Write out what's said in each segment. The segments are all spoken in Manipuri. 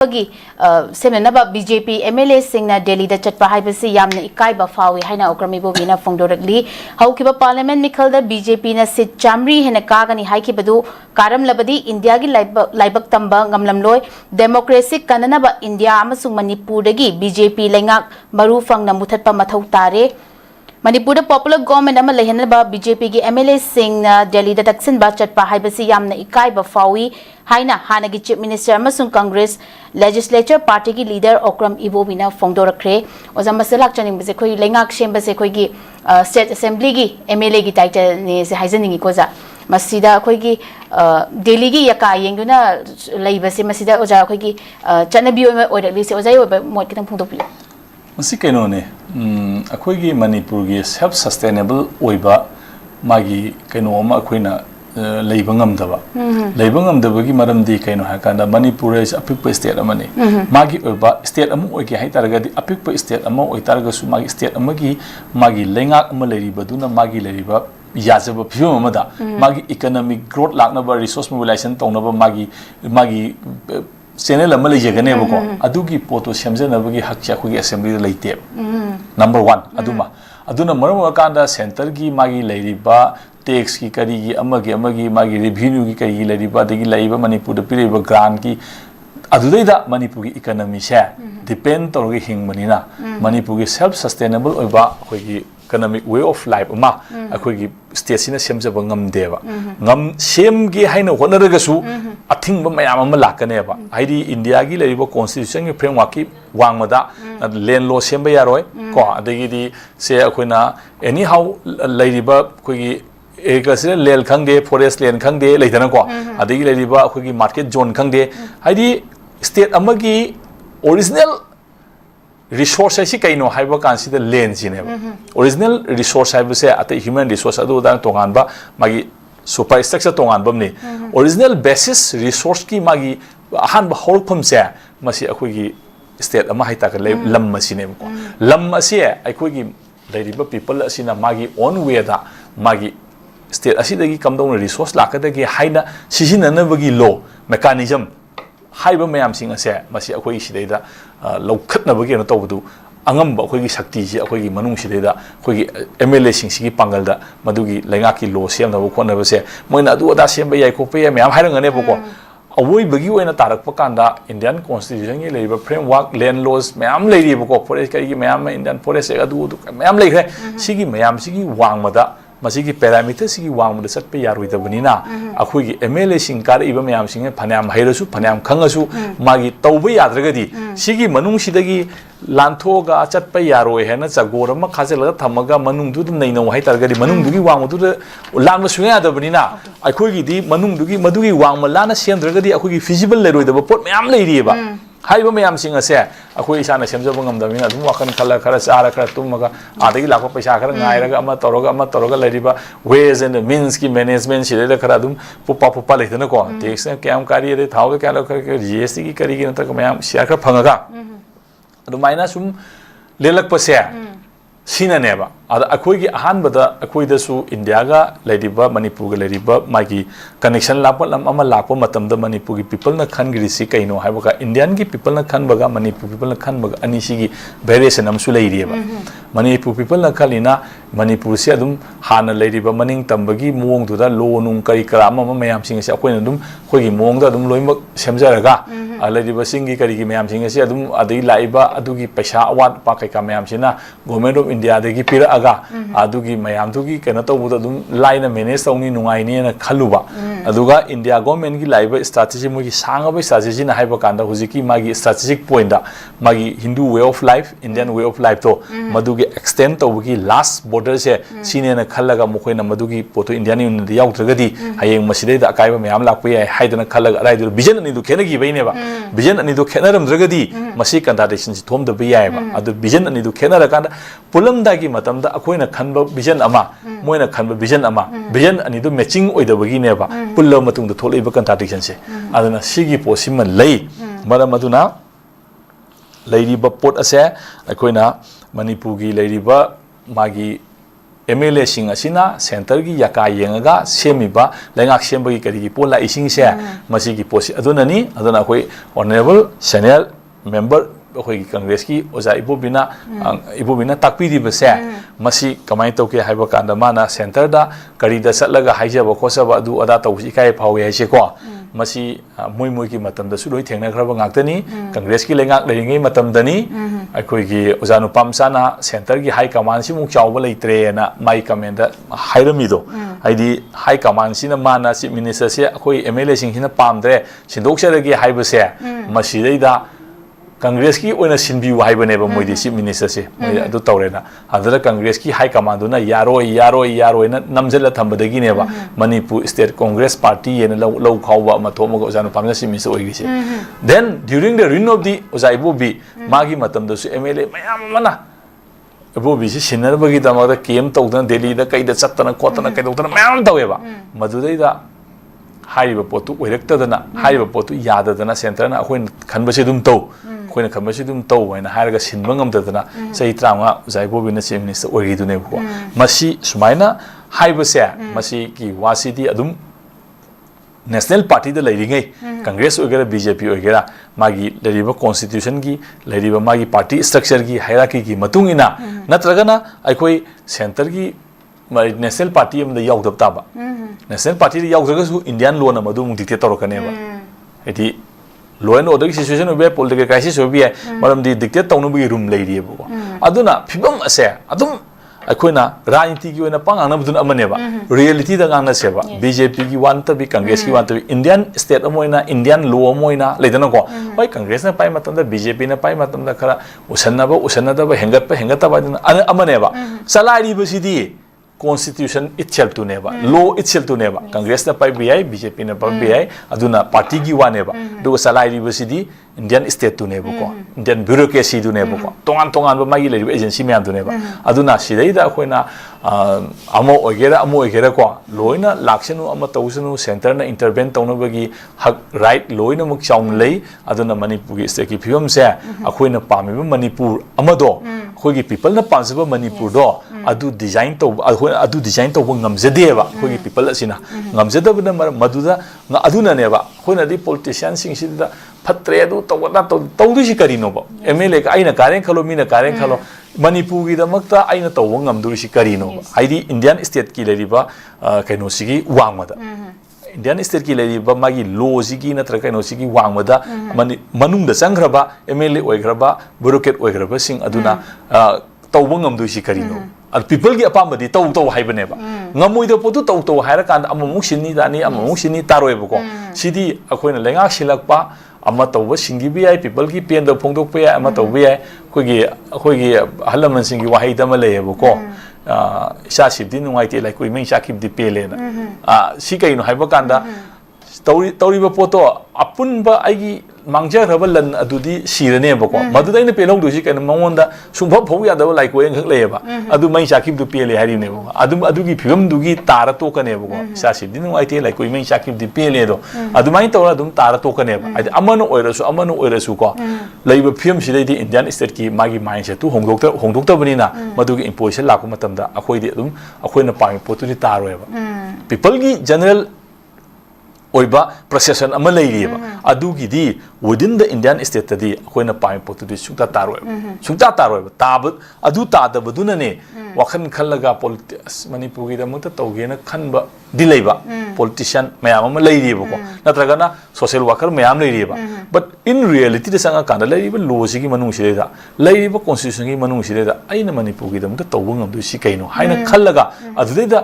सेमनबा बीजेपी एमएलए सिंगना दिल्ली दा चटपा हाइबसी यामना इकाइबा फावी हाइना ओक्रमिबो बिना फोंदोरकली हौकिबा पार्लियामेंट मिखलदा बीजेपी ना सीट चामरी हेना कागनी हाइकिबदु कारमलबदी इंडिया गी लाइबक तंबा ngमलमलोय डेमोक्रेसी कननबा इंडिया अमसुंग मणिपुरदगी बीजेपी लेंगाक मरु फंगना मुथतपा मथौ तारे मणिपुर पॉपुलर गवर्नमेंट लेहनबा बीजेपी की एमएलए सिंह दिल्ली तक्सिनबा चटपा हाइबसी यामना इकाइबा फावी हाइना हानगी चीफ मिनिस्टर अमसुंग कांग्रेस लेजिस्लेचर पार्टी की लीडर ओक्रम इबोबिना फोंदोरखरे ओजा मसलाक चनिंबसे खोई लेंगाक सेंबसे खोईगी स्टेट असेंबली की एमएलए की टाइटल ने से हाइजनिंगी कोजा मसीदा खोईगी दिल्ली की यका येंगुना लैबसे मसीदा ओजा खोईगी चनबी ओइरलिसे ओजा ओइबा मोय कितंग फोंदोपियो मसी कइनोने अखोईगी मणिपुर की सेल्फ सस्टेनेबल ओइबा मागी कइनो अमा अखोइना लेइबा ngमदबा लेइबा ngमदबगी मरमदी कइनो हाकाना मणिपुर इज अपिक स्टेट अमने मागी ओइबा स्टेट अमु ओइके हाइतारगदी अपिक स्टेट अमु ओइतारगसु मागी स्टेट अमगी मागी लेंगाक अमा लेरिबदुना मागी लेरिबा याजबा फिवम अमदा मागी इकोनॉमिक ग्रोथ लाकनबा रिसोर्स मोबिलाइजेशन तौनबा मागी चैनल अमा लेजगनेबको अदुगी पोतो सेमजनबगी हकचा खुगी असेंबली लेते नंबर 1 अदुमा अदुना मरम कांदा सेंटर की मागी लेरिबा टैक्स की करीगी अमगी मागी रेवेन्यू की करीगी लेरिबा दगी लेइबा मणिपुर द पिरेबा ग्रांट की अदुदैदा मणिपुर की इकोनॉमी से डिपेंड तौरगे हिंगमनिना मणिपुर की सेल्फ सस्टेनेबल ओइबा अखोगी इकोनॉमिक वे ऑफ लाइफ अमा अखोगी स्टेट सिना सेमजबा ngमदेबा ngम सेमगे हाइना होनरगसु अथिंग मयाम अमा लाकनेबा हाइदी इंडिया की लेरिबा कॉन्स्टिट्यूशन की फ्रेमवर्क की वांगमदा लैंड लॉ सेमबा यारोय को अदगिदी से अखोइना एनी हाउ लेरिबा अखोगी एग्रीकल्चर लैंड खंगे फॉरेस्ट लैंड खंगे लेदनको अदगी लेरिबा अखोगी मार्केट जोन खंगे हाइदी स्टेट अमगी ओरिजिनल रिसोर्स है कईनो हाइबा कांसिदा लैंड जिनेब ओरिजिनल रिसोर्स हाइबसे अते ह्यूमन रिसोर्स अदुदा तोंगानबा मागी सुपर स्ट्रक्चर तोंगानबमने ओरिजिनल बेसिस रिसोर्स की मागी अहानबा होरफम से मसी अखोगी स्टेट अमा हाइताक लम मसिनेब को लम असे अखोगी लेरिबा पीपल असिना मागी ओन वेदा मागी स्टेट असिदगी कमदौन रिसोर्स लाकदगी हाइना सिजिननबगी लो मेकानिज्म हाइबा मयाम सिंग असे मसी अखोई सिदैदा लौखतनबगी न तौबदु अंगम अखोई शक्ति से अखोई मनुंग सिदैदा अखोई एमएलए सिंग सिगी पांगलदा मदुगी लेंगा की लो सेमनबो खोनबसे मोइना अदु अदा सेमबा याइ खोपे मयाम हाइरंगनेबको अवोइबगी ओइना तारकपा कांदा इंडियन कॉन्स्टिट्यूशन की लेरिबा फ्रेमवर्क लैंड लॉज मयाम लेरिबको फॉरेस्ट कई मयाम इंडियन फॉरेस्ट अदु मयाम लेखरे सिगी मयाम सिगी वांगमदा मसीगी पैरामीटर सिगी वांगमदा चटपे यारोइदबनिना अखोगी एमएलए सिंग कार इबा मयाम सिंग फन्याम हैरसु फन्याम खंगसु मागी तौबा याद्रगदी सिगी मनुंग सिदगी लांथोगा चटपे यारोय हेना चगोर अमा खाजलगा थमगा मनुंगदु नैनो हाइतारगदी मनुंगदुगी वांगदु लांब सुया यादबनिना अखोगी मनुंगदुगी मदुगी वांगम लाना सेमद्रगदी अखोगी फिजिबल लेरोइदबा पोट मयाम लेरिबा हाइबा मयाम सिंग असे अखोई इसाना सेमजबा ngमदमिना अदुम वाखन खला खरा चारा खरा तुमगा आदगी लाखो पैसा खरा ngairaga ama toroga leriba ways and means की मैनेजमेंट सिले खरा अदुम पुपा लेदना को टैक्स क्याम कारी रे थाव क्या लो जीएसटी की करी की नतक मयाम शेयर खरा फंगगा अदुमाइना सुम लेलकपसे सिननेबा अद अखोई अहानबदा अखोइदसु इंडियागा लेरिबा मणिपुरगा लेरिबा मागी कनेक्शन लाप मतमदा मणिपुर की पीपल न खनगिरिसी कइनो हाइबगा इंडियन की पीपल न खनबगा मणिपुर पीपल न खनबगा अनिसिगी वेरिएशन अमसु लेरिबा मणिपुर पीपल न खलिना मणिपुर से अदुम हाना लेरिबा मनिंग तंबगी मोंगदुदा लोनुं करी कराम मयाम सिंग से अखोइना अदुम खोगी मोंगदा अदुम लोइमक सेमजरगा लेरिबा सिंगी करी की मयाम सिंग से अदुम अदई लाइबा अदुगी पैसा अवाट पा कैका मयाम सिना गवर्नमेंट ऑफ इंडिया देगी पिरा अदुगी मयाम दुगी केना तौबुद अदुम लाइन मैनेज तौनी नुंगाइनी ना खलुबा अदुगा इंडिया गवर्नमेंट की लाइबा स्ट्रेटजी मोगी सांगबा स्ट्रेटजी ना हाइबा कांदा हुजिकी मागी स्ट्रेटेजिक पॉइंट दा मागी हिंदू वे of life Indian way of life तो मदुगी एक्सटेंड तौबगी लास्ट बॉर्डर से सिने ना खलगा मखोइना मदुगी पोतो इंडियन यूनियन दा याउत्रगदी हयेंग मसिदैदा अकाइबा मयाम लाकपा याय हाइदना खलगा अराइदु विजन अनि दु खेनगी बैनेबा विजन अनि दु खेनरमद्रगदी मसी कंट्राडिक्शन सि थोमदबा यायबा अदु विजन अनि दु खेनरकांदा पुलमदागी मतमदा अखोइना खनबा विजन अमा मोइना खनबा विजन अनि दु मैचिंग ओइदबगीनेबा पुल्लो मतुंग थोलैबा कंट्राडिक्शन से अदना सिगी पोसिम लई मरम अदुना लैरिबा पोट असे अखोइना मणिपुर की लैरिबा मागी MLA sing asina center gi yaka yengaga semiba lengak sembagi kari gi pola ising se masi gi posi aduna khoi honorable senior member khoi congress ki oja ibobina takpi di bese masi kamai to ke haiba kanda mana center da kari da satlaga haijaba khosaba adu ada tawsi kai phawi haise ko masi moi ki matam da su loi thengna khraba ngaktani congress ki lengak leingai matam dani akhoi gi ojanu pamsana center gi high command si mu chawba leitre na mai comment da hairami do aidi high command sina mana chief minister se akhoi MLA sing sina pamdre sindok seragi haiba se masi deida Congress ki oina sinbi wai bane ba moi chief minister se moi adu tawrena adara Congress ki high command na yaroi na namjela thambadagi ne ba Manipur State Congress Party yena low khawba ma thoma go janu pamna si minister oigi se then during the reign of the ozaibo bi magi matam da su MLA mayam mana abo bi si sinar bagi da ma da kem tawdan Delhi da kai da chattana khotana kai tawdana mayam tawe ba madudai da haiba potu oirektadana haiba potu yadadana center na akhoi khanbase dum taw खोइन खमसे दुम तौ हैन हारगा सिनबा ngमददना सही त्रांगा जायबो बिना चीफ मिनिस्टर ओइरि दुने को मसी सुमाइना हाइबसे मसी की वासिदी अदुम नेशनल पार्टी द लैरिङै कांग्रेस ओइगरा बीजेपी ओइगरा मागी लैरिबा कॉन्स्टिट्यूशन की लैरिबा मागी पार्टी स्ट्रक्चर की हायरार्की की मतुंगिना नत्रगना अखोइ सेंटर की नेशनल पार्टी अमद यावदब ताबा नेशनल पार्टी यावदगसु इंडियन लॉ न मदु मुंग डिक्टेट तोरकनेबा एति law and order situation of a political crisis will be a madam the dictate town of room lady. Aduna, Pibum ase, Adum, Aquina, Ranti, you and a Panganabun Amaneva, reality the Gana Seva, BJP, you want to be Congress, you want to be Indian state Amoina, Indian law Moina, Ledanago. Why Congress and Paimatam, the BJP and Paimatam, the Kara, Usanaba, Hengata, Amaneva, Salari Busidi. Constitution itself to never, law itself to never. Congress na pai BI, BJP na pai BI, aduna party gi wa never. Do salai university Indian state to never ko, Indian bureaucracy to never ko. Tongan ba magi le agency me andu never. Aduna sidai da ko na amo ogera ko loina laksanu ama tausanu center na intervene tawna bagi hak right loina muk chaung lei aduna Manipur gi state ki phibam se akoina pami Manipur amado khogi people na pansiba Manipur do adu design to ngamzedeba khogi people asina ngamzedaba na maduda aduna neba khoina di politicians sing sida phatre adu tawada tawdu si karino ba MLA ka aina karen khalo mina karen khalo Manipur gi damakta aina taw ngamdu si karino ba aidi Indian state ki leriba kaino sigi wangmada Indian state ki leriba magi law sigi na tra kaino sigi wangmada manungda sangraba MLA oigraba bureaucrat oigraba sing aduna tawba ngamdu si karino al people gi apam di taw haibane ba ngamui da potu taw haira kan amamuk sini dani amamuk sini taroi ba ko sidi akoina lenga silakpa ama tawba singi bi ai people gi pen da phongdok pe ama tawba ai khoi gi halaman singi wahai da ma le ba ko sha sibdi nungai te lai koi meng sha kip di pe le na si kai no haiba kan da tauri ba poto apun ba ai gi mangja raba lan adudi sirane ba ko madu dai na pe long du si kan mangonda sumba phau ya da lai ko eng khak le ba adu mai shakip du pe le hari ne ba adu gi phigam du gi tara to ka ne ba ko sa si din ai te lai ko mai shakip di pe le do adu mai to dum tara to ka ne ba ai amano oirasu ko lai ba phim si dai di Indian state ki magi mindset tu hongdok ta bani na madu gi imposition la ko matam da akhoi di dum akhoi na pa po tu di taro ba people gi general oiba procession ama leiriba adugi di within the Indian state tadi akoina pai potu di sungta taroi tab adu ta da baduna ne wakhan khallaga politics Manipur gi da muta tawgena khanba dileiba politician mayam ama leiriba ko natraga na social worker mayam leiriba but in reality the sanga kanda leiriba law gi manung si da leiriba constitution gi manung si da aina Manipur gi da muta tawbung am du si kaino haina khallaga adu da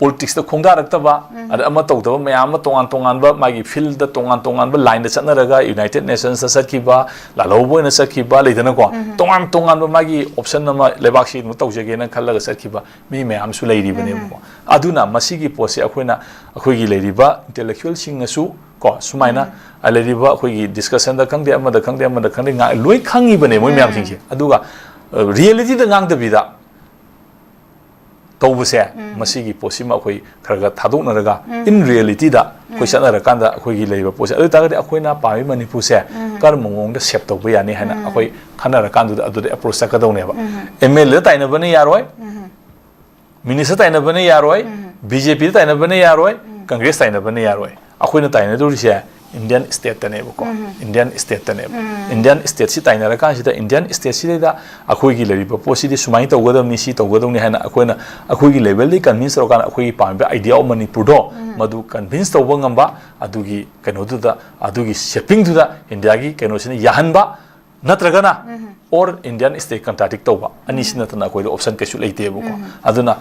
politics the khongda raktaba ad ama tawtaba mayam tongan ba magi field the tongan ba line da chanaraga United Nations sakhiba la lobo na sakhiba leidana ko tongan ba magi option nama lebak si mu tawjege na khallaga sakhiba mi mayam su leiri bane ko aduna masigi posi akoina akoigi leiriba intellectual sing asu ko sumaina aleriba akoigi discussion da khangde ama da khangde nga loi khangi bane moi mayam singse aduga reality da ngang da bida tawbase masigi posima khoi kharaga thadok naraga in reality da khoi sanara kanda khoi gi leiba pose adu tagadi akhoina pami Manipur se kar mongong da sep tawba yani hana akhoi khanara kandu da adu approach ka daune ba MLA taina bane yaroi minister ताइनबने यारोय बीजेपी ताइनबने यारोय कांग्रेस ताइनबने यारोय अखोइना ताइनदोरिसे इंडियन स्टेट तनेबको इंडियन स्टेट तनेब इंडियन स्टेट सि ताइनरा कासिदा इंडियन स्टेट सिदा अखोइगी लेरिबा पोसिदि सुमाइ तौगदमनि सि तौगदमनि हाना अखोइना अखोइगी लेवल दि कन्विन्स तौकान अखोइगी पाम्बे आइडिया ऑफ मणिपुर दो मधु कन्विन्स तौबा ngamba अदुगी कनोदुदा अदुगी शेपिंग दुदा इंडिया की कनोसिने याहनबा नत्रगना और इंडियन स्टेट कंट्राक्ट तौबा अनिसिना तना कोइ ऑप्शन कैसु लेतेबको अदुना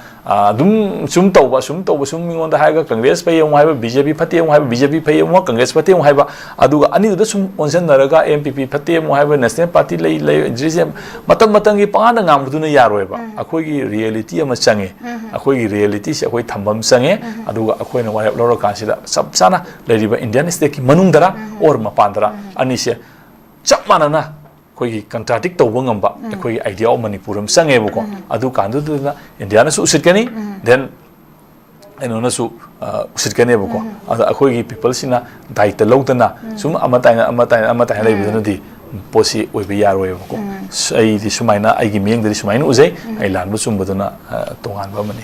दुम सुम तौबा सुम मिंगोंदा हाइगा कांग्रेस फैयम हाइबा बीजेपी फतेम हाइबा बीजेपी फैयम कांग्रेस फतेम हाइबा अदुगा अनिदुदा सुम ओनसन नरगा एमपीपी फतेम हाइबा नेशनल पार्टी ले जिसे मतम मतंगी पाना ngaमदुना यारोयबा अखोइगी रियलिटी अमा चंगे अखोइगी रियलिटी से अखोइ थंबम चंगे अदुगा अखोइना वाय लौर कासिदा सब साना लेरिबा इंडियन स्टेट की मनुंगदरा और मपानदरा अनिसे चप मानना कोई कंट्राक्ट तौबा ngamba कोई आइडिया ऑफ मणिपुर में संगेबको अदु कांदुदुना इंडिया न उसिटकनी देन एनोनसु उसिटकनेबको अदा अखोइगी पीपल सिना दायित्व लौदना सुम अमताय लेबदनदि पोसी ओइबे यारोयबको सैदि सुमाइना आइगी मियंगदि सुमाइना उजै आइ लानबु सुमबदुना तोंगानबा मनि